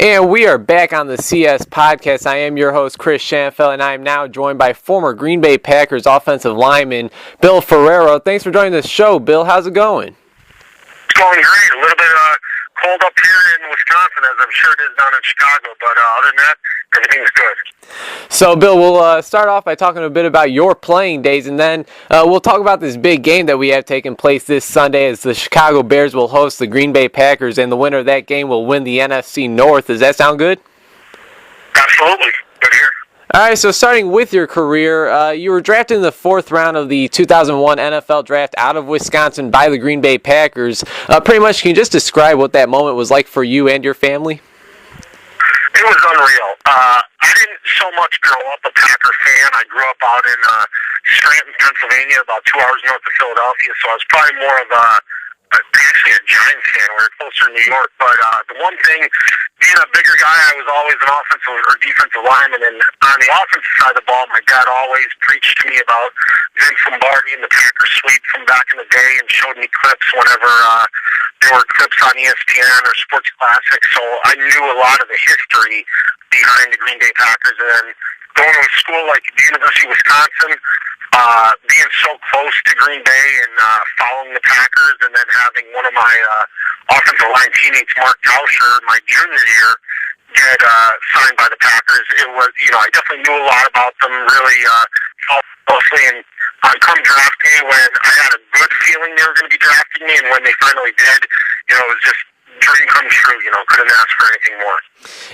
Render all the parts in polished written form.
And we are back on the CS Podcast. I am your host, Chris Schanfeld, and I am now joined by former Green Bay Packers offensive lineman, Bill Ferrario. Thanks for joining the show, Bill. How's it going? It's going great. A little bit cold up here in Wisconsin, as I'm sure it is down in Chicago, but other than that, everything's good. So, Bill, we'll start off by talking a bit about your playing days, and then we'll talk about this big game that we have taking place this Sunday as the Chicago Bears will host the Green Bay Packers, and the winner of that game will win the NFC North. Does that sound good? Absolutely. Good here. All right, so starting with your career, you were drafted in the 4th round of the 2001 NFL Draft out of Wisconsin by the Green Bay Packers. Pretty much, can you just describe what that moment was like for you and your family? It was unreal. I didn't so much grow up a Packer fan. I grew up out in Scranton, Pennsylvania, about 2 hours north of Philadelphia, so I was probably more of actually a Giants fan. We were closer to New York, but the one thing, being a bigger guy, I was always an offensive or defensive lineman, and on the offensive side of the ball, my dad always preached to me about Vince Lombardi and the Packers sweep from back in the day and showed me clips whenever there were clips on ESPN or Sports Classic, so I knew a lot of the history behind the Green Bay Packers, and then going to a school like the University of Wisconsin, being so close to Green Bay and following the Packers, and then having one of my offensive line teammates, Mark Tauscher, my junior year, get signed by the Packers. It was, I definitely knew a lot about them, really followed closely, and come draft day, when I had a good feeling they were going to be drafting me, and when they finally did, it was just dream come true, couldn't ask for anything more.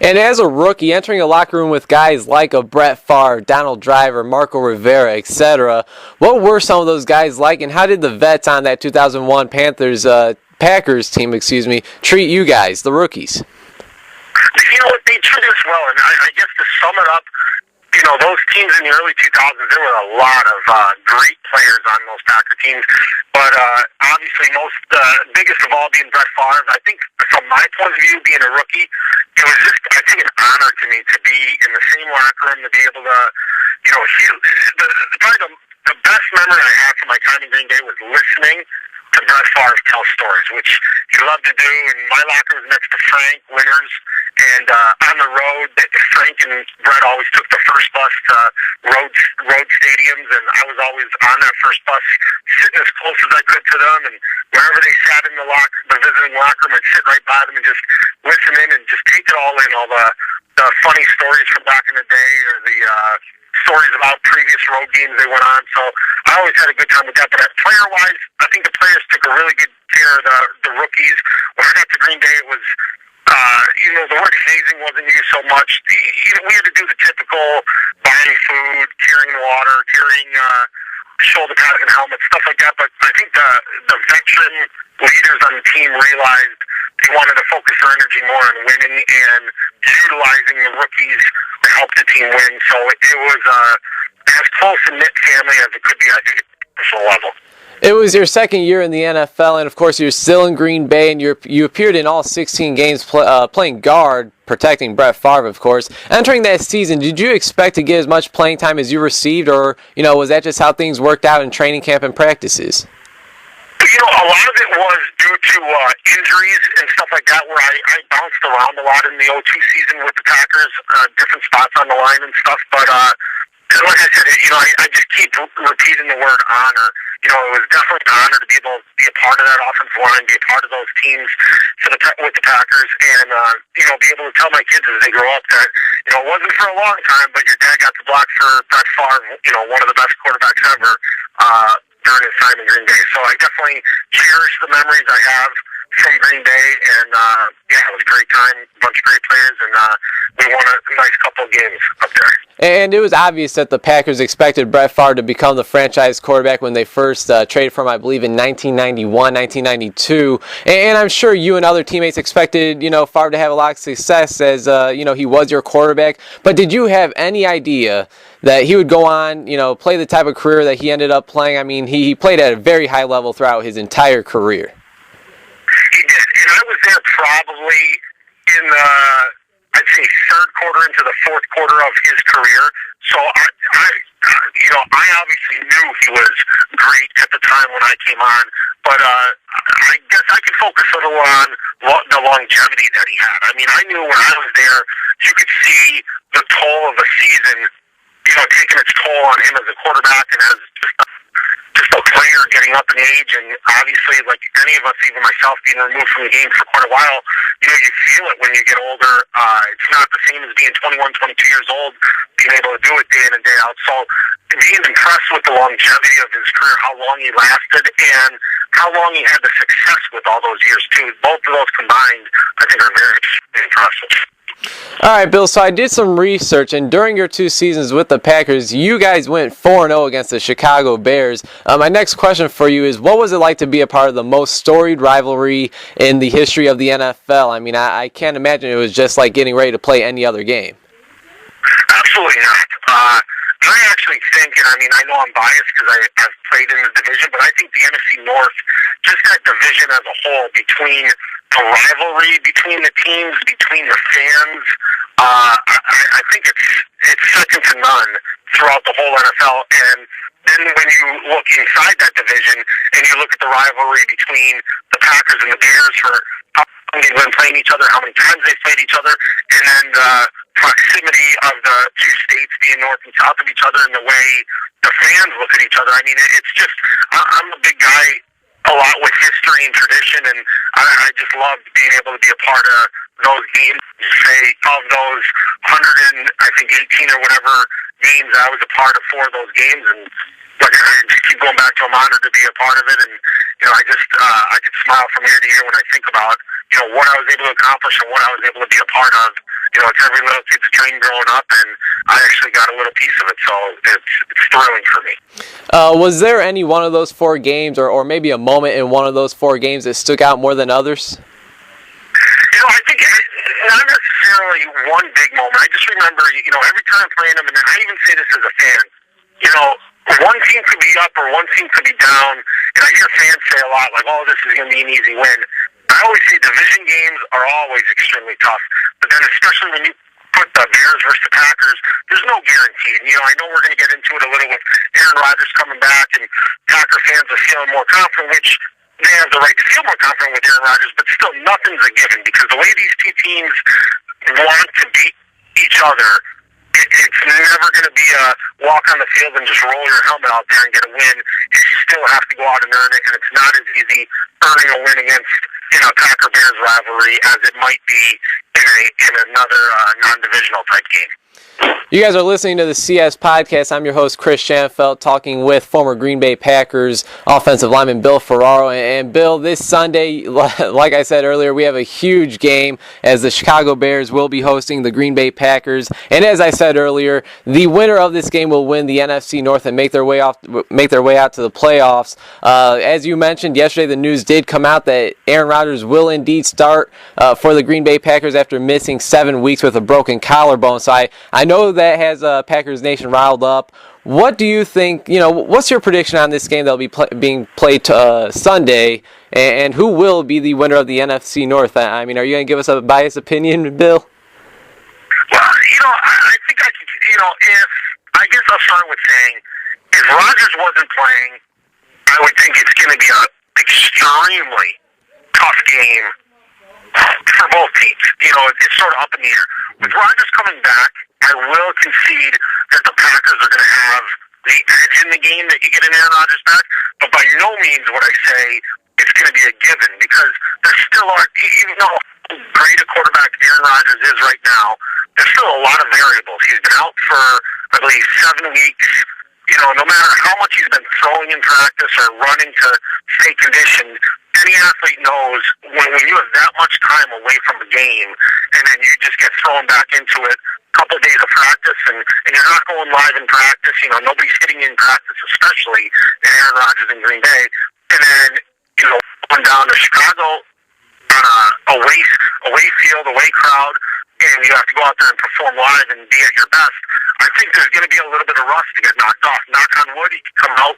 And as a rookie, entering a locker room with guys like a Brett Favre, Donald Driver, Marco Rivera, etc., what were some of those guys like, and how did the vets on that 2001 Packers team, treat you guys, the rookies? You know what, they treated us well, and I guess to sum it up, those teams in the early 2000s, there were a lot of great players on those Packer teams, but obviously biggest of all being Brett Favre. I think from my point of view, being a rookie, it was just, I think, an honor to me to be in the same locker room, to be able to, probably the best memory I have from my time in Green Bay was listening to Brett Favre tell stories, which he loved to do, and my locker was next to Frank Winters, and on the road, Frank and Brett always took the first bus to road stadiums, and I was always on that first bus, sitting as close as I could to them, and wherever they sat in the visiting locker room, I'd sit right by them and just listen in and just take it all in, all the funny stories from back in the day, or the stories about previous road games they went on. So I always had a good time with that. But player-wise, I think the players took a really good care of the rookies. When I got to Green Bay, it was, the word hazing wasn't used so much. We had to do the typical buying food, carrying water, carrying shoulder pads and helmets, stuff like that. But I think the veteran leaders on the team realized they wanted to focus their energy more on winning and utilizing the rookies to help the team win. So it was as close a knit family as it could be, I think, at the personal level. It was your second year in the NFL, and of course you're still in Green Bay, and you appeared in all 16 games playing guard, protecting Brett Favre, of course. Entering that season, did you expect to get as much playing time as you received, or was that just how things worked out in training camp and practices? A lot of it was due to injuries and stuff like that, where I bounced around a lot in the 02 season with the Packers, different spots on the line and stuff. But like I said, I just keep repeating the word honor. It was definitely an honor to be able to be a part of that offensive line, be a part of those teams with the Packers, and be able to tell my kids as they grow up that it wasn't for a long time, but your dad got the block for Brett Favre, one of the best quarterbacks ever. During his time in Green Bay. So I definitely cherish the memories I have from Green Bay, and it was a great time, a bunch of great players, and we won a nice couple of games up there. And it was obvious that the Packers expected Brett Favre to become the franchise quarterback when they first traded for him, I believe, in 1991, 1992. And I'm sure you and other teammates expected, Favre to have a lot of success as, he was your quarterback. But did you have any idea that he would go on, play the type of career that he ended up playing? I mean, he played at a very high level throughout his entire career. He did, and I was there probably in the, I'd say, third quarter into the fourth quarter of his career. So I obviously knew he was great at the time when I came on, But I guess I could focus a little on the longevity that he had. I mean, I knew when I was there, you could see the toll of a season, taking its toll on him as a quarterback and as just a player getting up in age. And obviously, like any of us, even myself, being removed from the game for quite a while, you feel it when you get older. It's not the same as being 21, 22 years old, being able to do it day in and day out. So being impressed with the longevity of his career, how long he lasted, and how long he had the success with all those years, too. Both of those combined, I think, are very impressive. All right, Bill, so I did some research, and during your 2 seasons with the Packers, you guys went 4-0 against the Chicago Bears. My next question for you is, what was it like to be a part of the most storied rivalry in the history of the NFL? I mean, I can't imagine it was just like getting ready to play any other game. Absolutely not. I actually think, and I mean, I know I'm biased because I've played in the division, but I think the NFC North, just that division as a whole, between the rivalry between the teams, between the fans, I think it's second to none throughout the whole NFL. And then when you look inside that division and you look at the rivalry between the Packers and the Bears for how long they've been playing each other, how many times they've played each other, and then the proximity of the two states being north and south of each other and the way the fans look at each other. I mean, it's just, I'm a big guy a lot with history and tradition, and I just loved being able to be a part of those games. Say, of those 118 or whatever games, I was a part of 4 of those games, and like, I just keep going back to I'm honored to be a part of it, and I could smile from ear to ear when I think about what I was able to accomplish and what I was able to be a part of. It's every little kid's dream growing up, and I actually got a little piece of it, so it's thrilling for me. Was there any one of those 4 games, or maybe a moment in one of those 4 games that stuck out more than others? I think not necessarily one big moment. I just remember, every time playing them, and I even say this as a fan, one team could be up or one team could be down, and I hear fans say a lot, like, oh, this is going to be an easy win. I always say division games are always extremely tough, but then especially when you put the Bears versus the Packers, there's no guarantee. And, I know we're going to get into it a little with Aaron Rodgers coming back, and Packer fans are feeling more confident, which they have the right to feel more confident with Aaron Rodgers, but still nothing's a given because the way these two teams want to beat each other, it's never going to be a walk on the field and just roll your helmet out there and get a win. You still have to go out and earn it, and it's not as easy earning a win against Packer-Bears rivalry as it might be in another non-divisional type game. You guys are listening to the CS Podcast. I'm your host, Chris Schanfeld, talking with former Green Bay Packers offensive lineman Bill Ferrario. And Bill, this Sunday, like I said earlier, we have a huge game as the Chicago Bears will be hosting the Green Bay Packers. And as I said earlier, the winner of this game will win the NFC North and make their way out to the playoffs. As you mentioned, yesterday the news did come out that Aaron Rodgers will indeed start for the Green Bay Packers after missing 7 weeks with a broken collarbone. So I know that has Packers Nation riled up. What do you think, what's your prediction on this game that will be being played Sunday, and who will be the winner of the NFC North? I mean, are you going to give us a biased opinion, Bill? Well, I think I could, I guess I'll start with saying, if Rodgers wasn't playing, I would think it's going to be an extremely tough game for both teams. It's sort of up in the air. With Rodgers coming back, I will concede that the Packers are going to have the edge in the game that you get in Aaron Rodgers back, but by no means would I say it's going to be a given because there still are, even though how great a quarterback Aaron Rodgers is right now, there's still a lot of variables. He's been out for, I believe, 7 weeks. No matter how much he's been throwing in practice or running to stay conditioned, any athlete knows when you have that much time away from the game and then you just get thrown back into it, a couple of days of practice, and you're not going live in practice. Nobody's hitting in practice, especially in Aaron Rodgers in Green Bay. And then, going down to Chicago on a away field, away crowd, and you have to go out there and perform live and be at your best. I think there's going to be a little bit of rust to get knocked off. Knock on wood, he can come out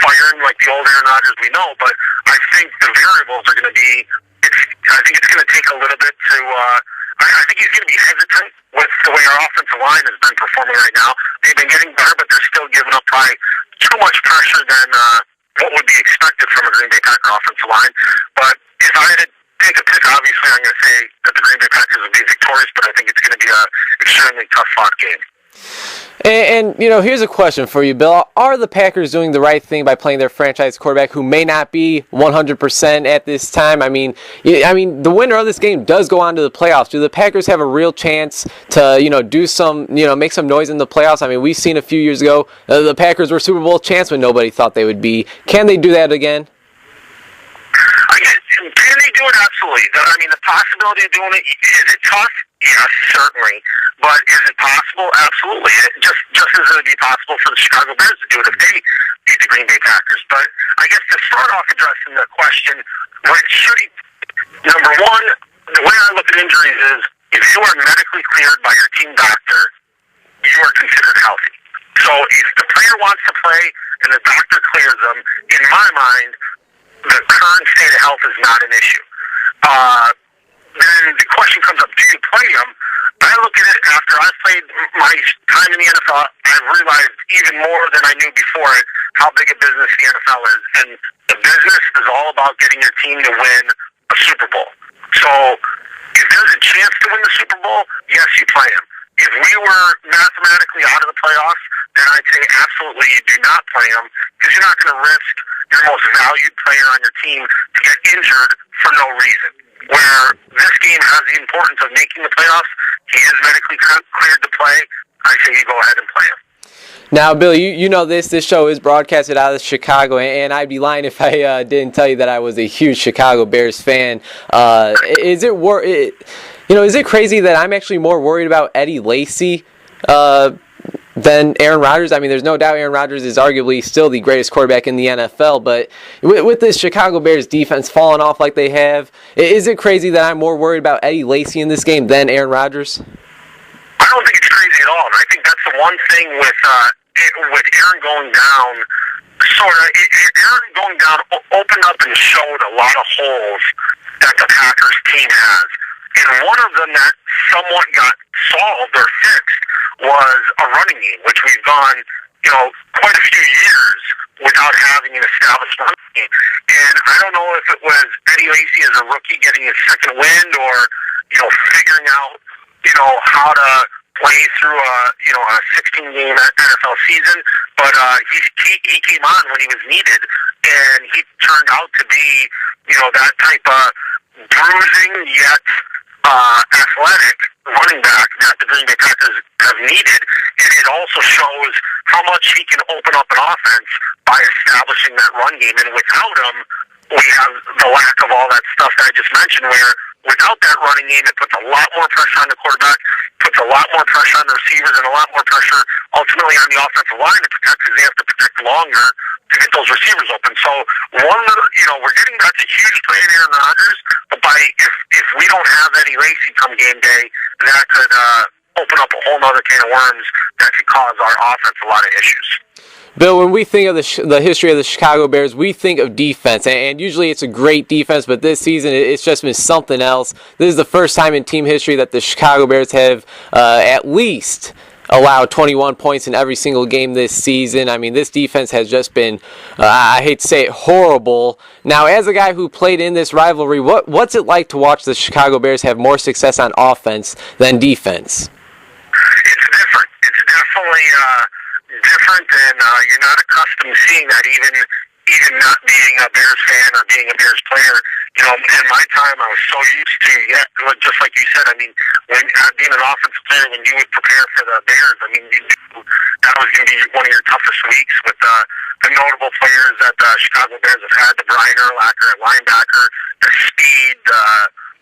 firing like the old Aaron Rodgers we know, but I think the variables are going to be, I think it's going to take a little bit to, I think he's going to be hesitant with the way our offensive line has been performing right now. They've been getting better, but they're still giving up probably too much pressure than what would be expected from a Green Bay Packer offensive line. But if I had to take a pick, obviously I'm going to say that the Green Bay Packers will be victorious, but I think it's going to be an extremely tough fought game. And here's a question for you, Bill. Are the Packers doing the right thing by playing their franchise quarterback, who may not be 100% at this time? I mean, the winner of this game does go on to the playoffs. Do the Packers have a real chance to, do some, make some noise in the playoffs? I mean, we've seen a few years ago the Packers were Super Bowl champs when nobody thought they would be. Can they do that again? Can they do it? Absolutely. I mean, the possibility of doing it, is it tough? Yes, certainly. But is it possible? Absolutely. Just as it would be possible for the Chicago Bears to do it if they beat the Green Bay Packers. But I guess to start off addressing the question, number one, the way I look at injuries is if you are medically cleared by your team doctor, you are considered healthy. So if the player wants to play and the doctor clears them, in my mind, the current state of health is not an issue. Then the question comes up, do you play them? I look at it after I've played my time in the NFL, I've realized even more than I knew before it how big a business the NFL is. And the business is all about getting your team to win a Super Bowl. So if there's a chance to win the Super Bowl, yes, you play them. If we were mathematically out of the playoffs, then I'd say absolutely you do not play them because you're not going to risk your most valued player on your team to get injured for no reason. Where this game has the importance of making the playoffs, he is medically cleared to play, I say you go ahead and play him. Now, Bill, you know this show is broadcasted out of Chicago, and I'd be lying if I didn't tell you that I was a huge Chicago Bears fan. Is it crazy that I'm actually more worried about Eddie Lacy than Aaron Rodgers? I mean, there's no doubt Aaron Rodgers is arguably still the greatest quarterback in the NFL, but with this Chicago Bears defense falling off like they have, is it crazy that I'm more worried about Eddie Lacy in this game than Aaron Rodgers? I don't think it's crazy at all, and I think that's the one thing with Aaron going down. Aaron going down opened up and showed a lot of holes that the Packers team has. And one of them that somewhat got solved or fixed was a running game, which we've gone, quite a few years without having an established running game. And I don't know if it was Eddie Lacy as a rookie getting his second wind or, figuring out, how to play through a 16-game NFL season, but he came on when he was needed, and he turned out to be, that type of bruising yet athletic running back that the Green Bay Packers have needed, and it also shows how much he can open up an offense by establishing that run game. And without him, we have the lack of all that stuff that I just mentioned, where without that running game, it puts a lot more pressure on the quarterback, puts a lot more pressure on the receivers, and a lot more pressure ultimately on the offensive line to protect, because they have to protect longer to get those receivers open. So we're getting back to huge play in Aaron Rodgers, but if we don't have Eddie Lacy come game day, that could open up a whole other can of worms that could cause our offense a lot of issues. Bill, when we think of the history of the Chicago Bears, we think of defense, and usually it's a great defense, but this season it's just been something else. This is the first time in team history that the Chicago Bears have at least allowed 21 points in every single game this season. I mean, this defense has just been, I hate to say it, horrible. Now, as a guy who played in this rivalry, what's it like to watch the Chicago Bears have more success on offense than defense? It's different. It's definitely different, and you're not accustomed to seeing that, even not being a Bears fan or being a Bears player. In my time, I was so used to, just like you said, I mean, when being an offensive player, when you would prepare for the Bears, I mean, you knew that was going to be one of your toughest weeks with the notable players that the Chicago Bears have had, the Brian Urlacher at linebacker, the speed,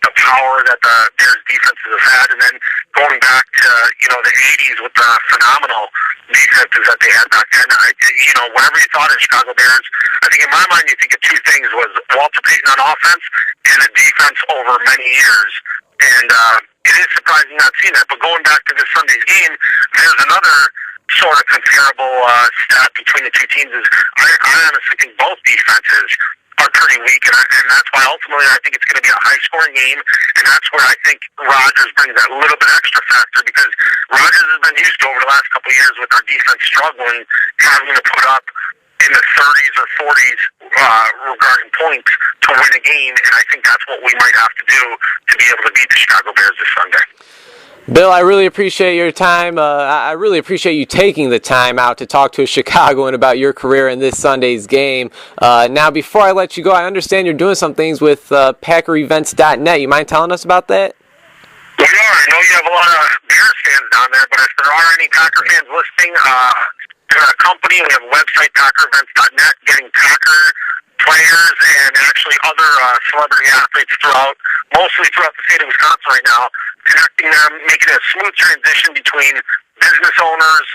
the power that the Bears defenses have had, and then going back to, the 80s with the phenomenal defenses that they had back then. Whenever you thought of Chicago Bears, I think in my mind you think of two things, was Walter Payton on offense and the defense over many years. And it is surprising not seeing that. But going back to this Sunday's game, there's another sort of comparable stat between the two teams is I honestly think both defenses are pretty weak, and that's why ultimately I think it's going to be a high-scoring game, and that's where I think Rodgers brings that little bit extra factor, because Rodgers has been used to over the last couple of years with our defense struggling, having to put up in the 30s or 40s regarding points to win a game, and I think that's what we might have to do to be able to beat the Chicago Bears this Sunday. Bill, I really appreciate your time. I really appreciate you taking the time out to talk to a Chicagoan about your career in this Sunday's game. Now, before I let you go, I understand you're doing some things with PackerEvents.net. You mind telling us about that? We are. I know you have a lot of Bears fans down there, but if there are any Packer fans listening, they're a company. We have a website, PackerEvents.net, getting Packer players and actually other celebrity athletes mostly throughout the state of Wisconsin right now, connecting them, making a smooth transition between business owners,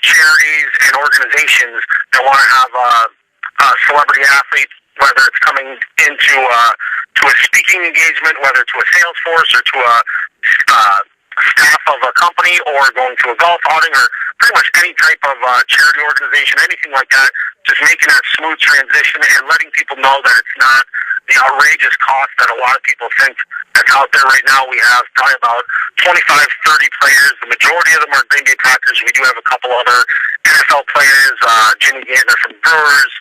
charities, and organizations that want to have celebrity athletes, whether it's coming into to a speaking engagement, whether to a sales force or to a staff of a company, or going to a golf outing, or pretty much any type of charity organization, anything like that, just making that smooth transition and letting people know that it's not the outrageous cost that a lot of people think that's out there right now. We have probably about 25, 30 players. The majority of them are Green Bay Packers. We do have a couple other NFL players, Jimmy Gantner from Brewers,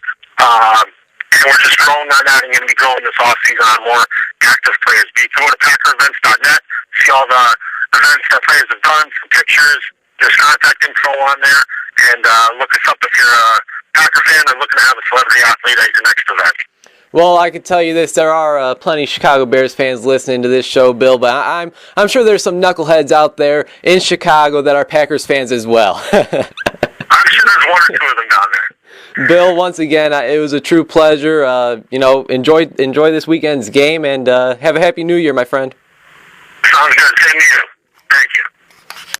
and we're just growing on that and going to be growing this offseason on more active players. But you can go to PackerEvents.net, see all the events that players have done, some pictures, there's contact info on there, and look us up if you're a Packer fan or looking to have a celebrity athlete at your next event. Well, I can tell you this: there are plenty of Chicago Bears fans listening to this show, Bill. But I'm sure there's some knuckleheads out there in Chicago that are Packers fans as well. I'm sure there's one or two of them down there. Bill, once again, it was a true pleasure. Enjoy this weekend's game, and have a happy New Year, my friend. Sounds good. Same to you.